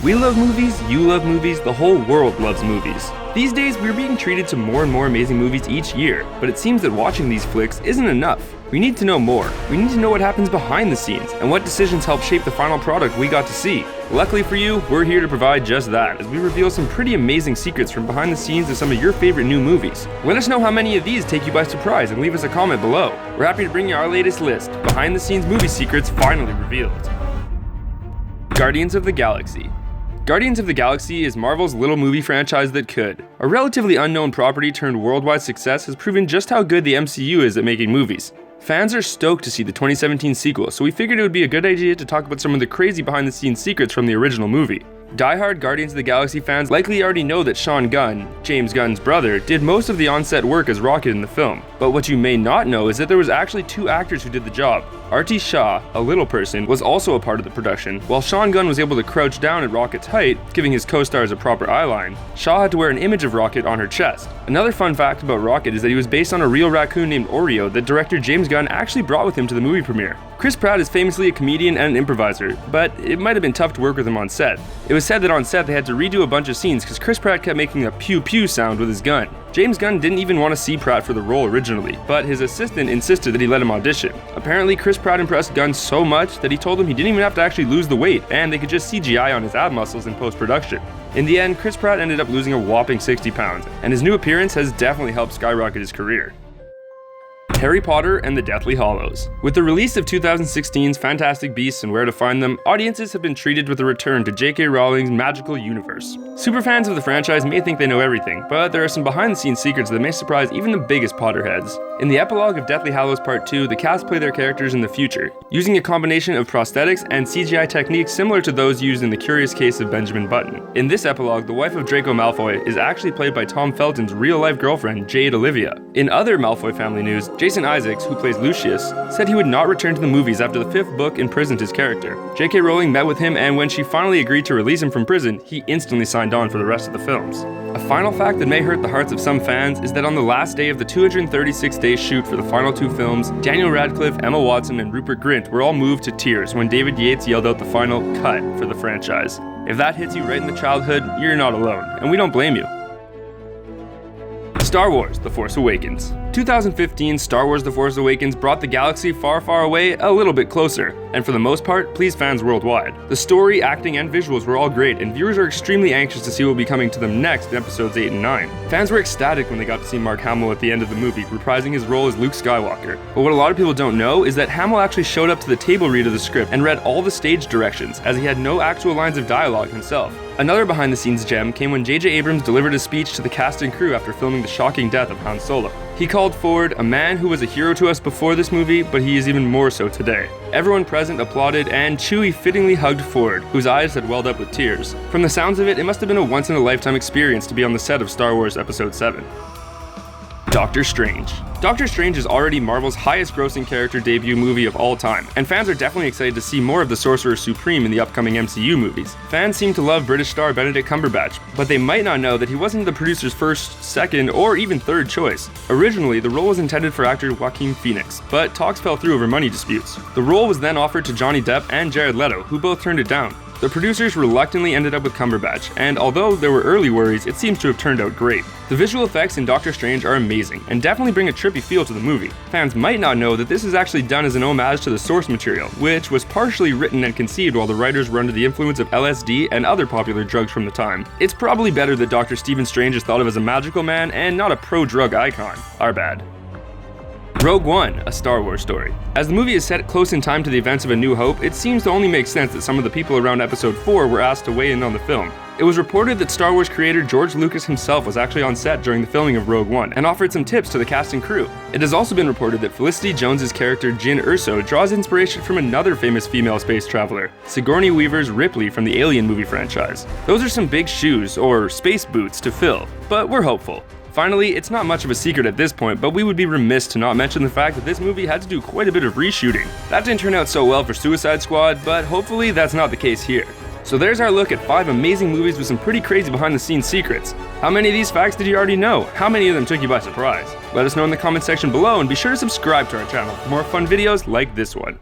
We love movies, you love movies, the whole world loves movies. These days, we're being treated to more and more amazing movies each year, but it seems that watching these flicks isn't enough. We need to know more. We need to know what happens behind the scenes, and what decisions help shape the final product we got to see. Luckily for you, we're here to provide just that, as we reveal some pretty amazing secrets from behind the scenes of some of your favorite new movies. Let us know how many of these take you by surprise and leave us a comment below. We're happy to bring you our latest list, behind the scenes movie secrets finally revealed. Guardians of the Galaxy. Guardians of the Galaxy is Marvel's little movie franchise that could. A relatively unknown property turned worldwide success has proven just how good the MCU is at making movies. Fans are stoked to see the 2017 sequel, so we figured it would be a good idea to talk about some of the crazy behind-the-scenes secrets from the original movie. Die-hard Guardians of the Galaxy fans likely already know that Sean Gunn, James Gunn's brother, did most of the on-set work as Rocket in the film. But what you may not know is that there was actually two actors who did the job. Artie Shaw, a little person, was also a part of the production. While Sean Gunn was able to crouch down at Rocket's height, giving his co-stars a proper eyeline, Shaw had to wear an image of Rocket on her chest. Another fun fact about Rocket is that he was based on a real raccoon named Oreo that director James Gunn actually brought with him to the movie premiere. Chris Pratt is famously a comedian and an improviser, but it might have been tough to work with him on set. It was said that on set they had to redo a bunch of scenes because Chris Pratt kept making a pew pew sound with his gun. James Gunn didn't even want to see Pratt for the role originally, but his assistant insisted that he let him audition. Apparently, Chris Pratt impressed Gunn so much that he told him he didn't even have to actually lose the weight, and they could just CGI on his ab muscles in post-production. In the end, Chris Pratt ended up losing a whopping 60 pounds, and his new appearance has definitely helped skyrocket his career. Harry Potter and the Deathly Hallows. With the release of 2016's Fantastic Beasts and Where to Find Them, audiences have been treated with a return to J.K. Rowling's magical universe. Superfans of the franchise may think they know everything, but there are some behind-the-scenes secrets that may surprise even the biggest Potterheads. In the epilogue of Deathly Hallows Part 2, the cast play their characters in the future, using a combination of prosthetics and CGI techniques similar to those used in The Curious Case of Benjamin Button. In this epilogue, the wife of Draco Malfoy is actually played by Tom Felton's real-life girlfriend, Jade Olivia. In other Malfoy family news, Jason Isaacs, who plays Lucius, said he would not return to the movies after the fifth book imprisoned his character. J.K. Rowling met with him, and when she finally agreed to release him from prison, he instantly signed on for the rest of the films. A final fact that may hurt the hearts of some fans is that on the last day of the 236-day shoot for the final two films, Daniel Radcliffe, Emma Watson, and Rupert Grint were all moved to tears when David Yates yelled out the final cut for the franchise. If that hits you right in the childhood, you're not alone, and we don't blame you. Star Wars: The Force Awakens. 2015's Star Wars: The Force Awakens brought the galaxy far, far away a little bit closer, and for the most part, pleased fans worldwide. The story, acting, and visuals were all great, and viewers are extremely anxious to see what will be coming to them next in episodes 8 and 9. Fans were ecstatic when they got to see Mark Hamill at the end of the movie, reprising his role as Luke Skywalker. But what a lot of people don't know is that Hamill actually showed up to the table read of the script and read all the stage directions, as he had no actual lines of dialogue himself. Another behind-the-scenes gem came when J.J. Abrams delivered a speech to the cast and crew after filming the shocking death of Han Solo. He called Ford a man who was a hero to us before this movie, but he is even more so today. Everyone present applauded, and Chewie fittingly hugged Ford, whose eyes had welled up with tears. From the sounds of it, it must have been a once-in-a-lifetime experience to be on the set of Star Wars Episode 7. Doctor Strange. Doctor Strange is already Marvel's highest-grossing character debut movie of all time, and fans are definitely excited to see more of the Sorcerer Supreme in the upcoming MCU movies. Fans seem to love British star Benedict Cumberbatch, but they might not know that he wasn't the producer's first, second, or even third choice. Originally, the role was intended for actor Joaquin Phoenix, but talks fell through over money disputes. The role was then offered to Johnny Depp and Jared Leto, who both turned it down. The producers reluctantly ended up with Cumberbatch, and although there were early worries, it seems to have turned out great. The visual effects in Doctor Strange are amazing, and definitely bring a trippy feel to the movie. Fans might not know that this is actually done as an homage to the source material, which was partially written and conceived while the writers were under the influence of LSD and other popular drugs from the time. It's probably better that Dr. Stephen Strange is thought of as a magical man and not a pro-drug icon. Our bad. Rogue One, a Star Wars story. As the movie is set close in time to the events of A New Hope, it seems to only make sense that some of the people around Episode 4 were asked to weigh in on the film. It was reported that Star Wars creator George Lucas himself was actually on set during the filming of Rogue One and offered some tips to the cast and crew. It has also been reported that Felicity Jones's character Jyn Erso draws inspiration from another famous female space traveler, Sigourney Weaver's Ripley from the Alien movie franchise. Those are some big shoes, or space boots, to fill, but we're hopeful. Finally, it's not much of a secret at this point, but we would be remiss to not mention the fact that this movie had to do quite a bit of reshooting. That didn't turn out so well for Suicide Squad, but hopefully that's not the case here. So there's our look at 5 amazing movies with some pretty crazy behind-the-scenes secrets. How many of these facts did you already know? How many of them took you by surprise? Let us know in the comment section below, and be sure to subscribe to our channel for more fun videos like this one.